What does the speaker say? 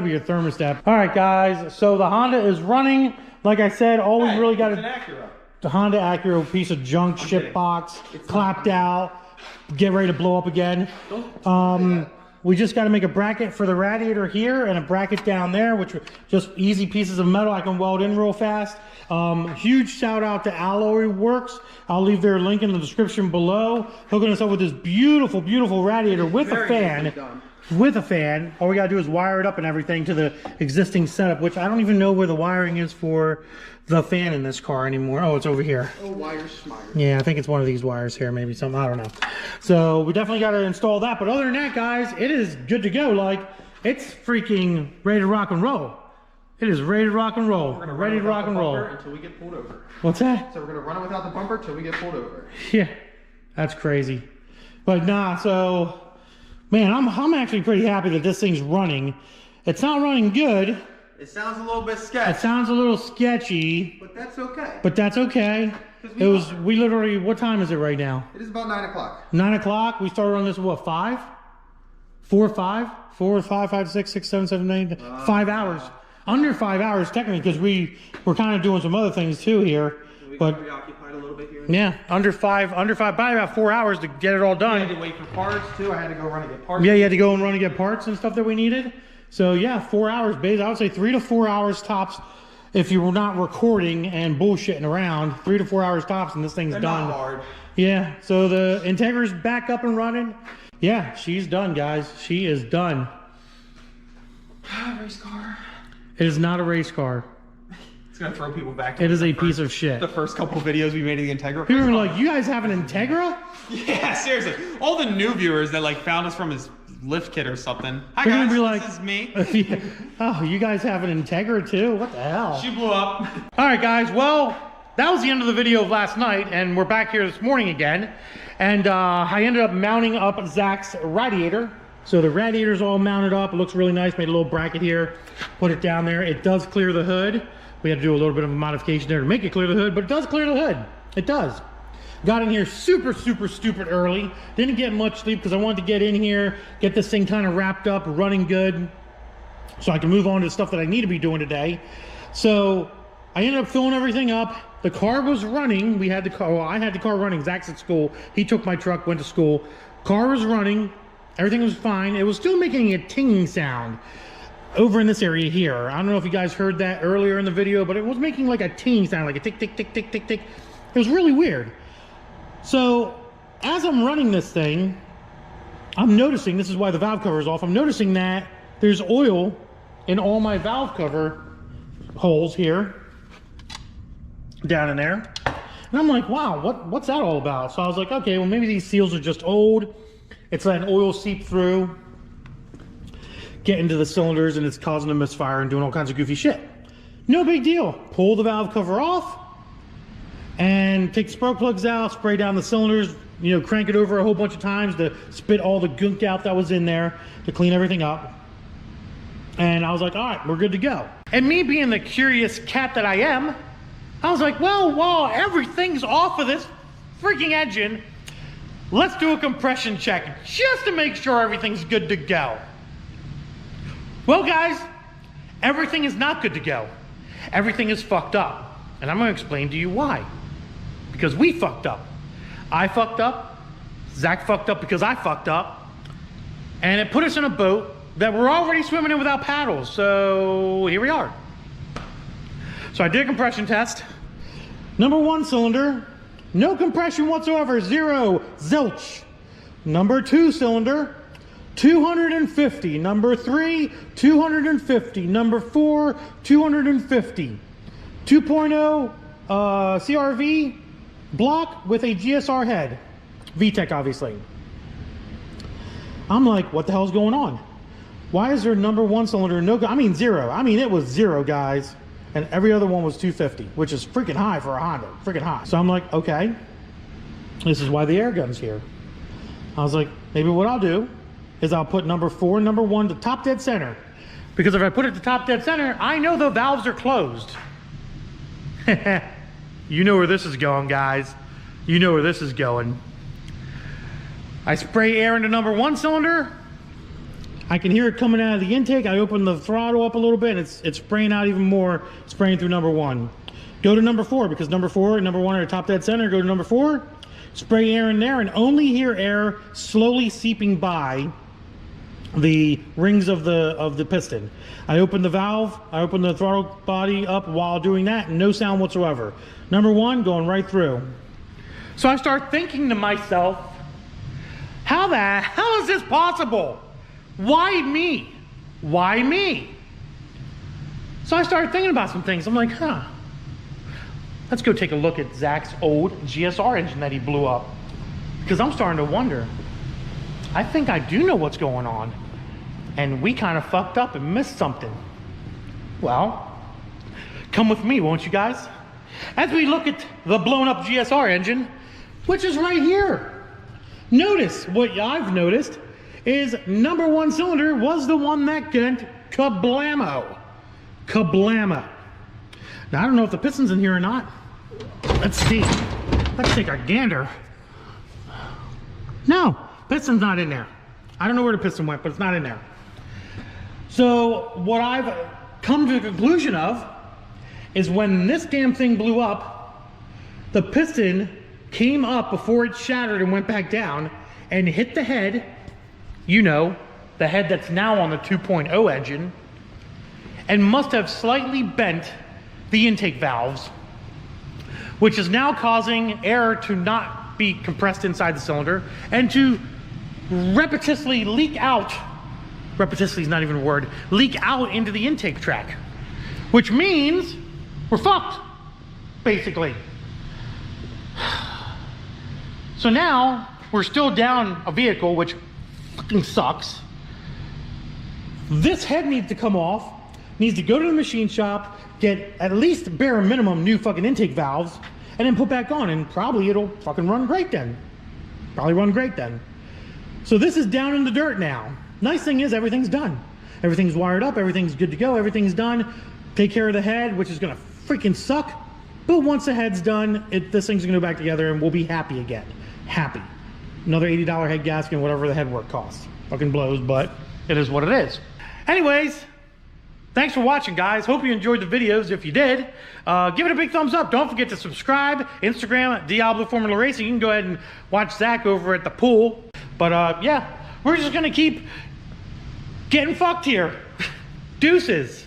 be your thermostat. All right, guys. So the Honda is running. Like I said, all we really got to the Honda Acura, piece of junk, ship box, clapped out, get ready to blow up again. We just got to make a bracket for the radiator here and a bracket down there, which are just easy pieces of metal I can weld in real fast. Huge shout out to Alloyworks. I'll leave their link in the description below. Hooking us up with this beautiful, beautiful radiator with a fan. With a fan. All we gotta do is wire it up and everything to the existing setup, which I don't even know where the wiring is for the fan in this car anymore. Oh, it's over here. Oh, wires, smire. Yeah, I think it's one of these wires here, maybe something, I don't know. So we definitely got to install that. But other than that, guys, it is good to go. Like, it's freaking ready to rock and roll. It is ready to rock and roll. We're gonna ready to rock and roll until we get pulled over. What's that? So we're gonna run it without the bumper until we get pulled over. Yeah, that's crazy. But nah, so man, I'm actually pretty happy that this thing's running. It's not running good. It sounds a little bit sketchy. It sounds a little sketchy. But that's okay. But that's okay. We literally, what time is it right now? It is about 9 o'clock. 9 o'clock. We started on this, what, 5? 4 or 5? 4 or 5, 5, 6, 6, 7, 7, 8, 5 hours. Under 5 hours, technically, because we're kind of doing some other things too here. But we occupied a little bit here. Yeah, under five, probably about 4 hours to get it all done. I had to wait for parts too. I had to go run and get parts. Yeah, you had to go and run and get parts and stuff that we needed. So yeah, 4 hours, basically. I would say 3 to 4 hours tops if you were not recording and bullshitting around. 3 to 4 hours tops, and this thing's done. Not hard. Yeah. So the Integra's back up and running. Yeah, she's done, guys. She is done. Race car. It is not a race car. It's gonna throw people back. It is a piece of shit. The first couple videos we made of the Integra. People were like, "You guys have an Integra?" Yeah, seriously. All the new viewers that like found us from his lift kit or something. Hi They're guys, gonna be like, this is me. Yeah. Oh, you guys have an Integra too? What the hell? She blew up. All right, guys. Well, that was the end of the video of last night, and we're back here this morning again. And I ended up mounting up Zach's radiator. So the radiator's all mounted up. It looks really nice. Made a little bracket here. Put it down there. It does clear the hood. We had to do a little bit of a modification there to make it clear the hood, but it does clear the hood. It does. Got in here super stupid early. Didn't get much sleep because I wanted to get in here, get this thing kind of wrapped up, running good, so I can move on to the stuff that I need to be doing today. So I ended up filling everything up. The car was running. We had the car, well, I had the car running. Zach's at school. He took my truck, went to school. Car was running. Everything was fine. It was still making a tinging sound over in this area here. I don't know if you guys heard that earlier in the video, but it was making like a tinging sound, like a tick, tick, tick, tick, tick, tick. It was really weird. So as I'm running this thing, I'm noticing, this is why the valve cover is off, I'm noticing that there's oil in all my valve cover holes here, down in there. And I'm like, wow, what's that all about? So I was like, okay, well maybe these seals are just old. It's letting oil seep through, get into the cylinders, and it's causing a misfire and doing all kinds of goofy shit. No big deal. Pull the valve cover off and take the spark plugs out, spray down the cylinders, you know, crank it over a whole bunch of times to spit all the gunk out that was in there, to clean everything up. And I was like, all right, we're good to go. And me being the curious cat that I am, I was like, well, while everything's off of this freaking engine, let's do a compression check just to make sure everything's good to go. Well, guys, everything is not good to go. Everything is fucked up. And I'm going to explain to you why. Because we fucked up. I fucked up. Zach fucked up because I fucked up. And it put us in a boat that we're already swimming in without paddles. So here we are. So I did a compression test. Number 1 cylinder, no compression whatsoever, 0, zilch. Number 2 cylinder, 250. Number 3, 250. Number 4, 250. 2.0 CRV block with a GSR head. VTEC, obviously. I'm like, what the hell's going on? Why is there number 1 cylinder no, I mean 0. I mean, it was 0, guys. And every other one was 250, which is freaking high for a Honda. Freaking high. So I'm like, okay, this is why the air gun's here. I was like, maybe what I'll do is I'll put number 4 and number 1 to top dead center. Because if I put it to top dead center, I know the valves are closed. You know where this is going, guys. You know where this is going. I spray air into number 1 cylinder. I can hear it coming out of the intake. I open the throttle up a little bit and it's spraying out even more, spraying through number 1. Go to number 4 because number 4 and number 1 are top dead center. Go to number 4, spray air in there and only hear air slowly seeping by the rings of the piston. I open the valve, I open the throttle body up while doing that, and no sound whatsoever. Number 1 going right through. So I start thinking to myself, how the hell is this possible? Why me? Why me? So I started thinking about some things. I'm like, let's go take a look at Zach's old GSR engine that he blew up. Because I'm starting to wonder, I think I do know what's going on. And we kind of fucked up and missed something. Well, come with me, won't you guys? As we look at the blown up GSR engine, which is right here. Notice, what I've noticed is number 1 cylinder was the one that went kablamo. Kablamo. Now, I don't know if the piston's in here or not. Let's see. Let's take a gander. No, piston's not in there. I don't know where the piston went, but it's not in there. So what I've come to the conclusion of is when this damn thing blew up, the piston came up before it shattered and went back down and hit the head, you know, the head that's now on the 2.0 engine, and must have slightly bent the intake valves, which is now causing air to not be compressed inside the cylinder and to repetitiously leak out. Repetitiously is not even a word. Leak out into the intake track, which means we're fucked, basically. So now we're still down a vehicle, which fucking sucks. This head needs to come off, needs to go to the machine shop, get at least bare minimum new fucking intake valves, and then put back on, and probably it'll fucking run great then. Probably run great then. So this is down in the dirt now. Nice thing is everything's done. Everything's wired up, everything's good to go, everything's done. Take care of the head, which is gonna freaking suck. But once the head's done, this thing's gonna go back together and we'll be happy again. Happy. Another $80 head gasket and whatever the head work costs. Fucking blows, but it is what it is. Anyways, thanks for watching, guys. Hope you enjoyed the videos. If you did, give it a big thumbs up. Don't forget to subscribe. Instagram, Diablo Formula Racing. You can go ahead and watch Zach over at the pool. But yeah, we're just gonna keep getting fucked here. Deuces.